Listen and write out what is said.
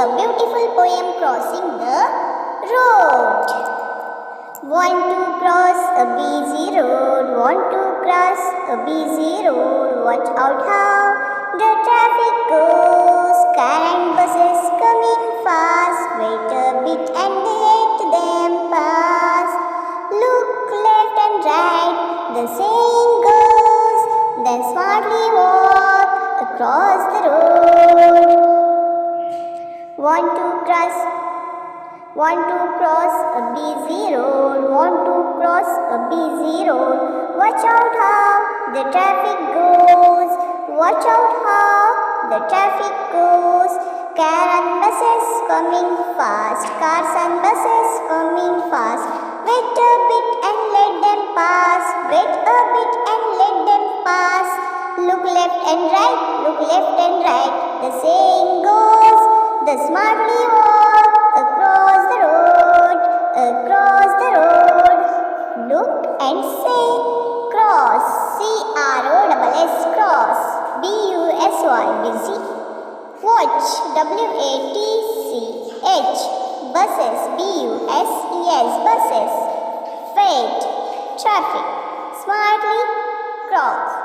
a beautiful poem crossing the road. Want to cross a busy road, want to cross a busy road. Watch out how the traffic goes. Car and buses coming fast. Wait a bit and let them pass. Look left and right, the saying goes. Then smartly walk across the road. Want to cross a busy road, want to cross a busy road. Watch out how the traffic goes, watch out how the traffic goes. Car and buses coming fast, cars and buses coming fast. Wait a bit and let them pass, wait a bit and let them pass. Look left and right, look left and right, the saying goes. The smartly walk across the road, across the road. Look and say cross, C-R-O-S-S, cross, B-U-S-Y, busy. Watch, W-A-T-C-H, buses, B-U-S-E-S, buses. Wait, traffic, smartly cross.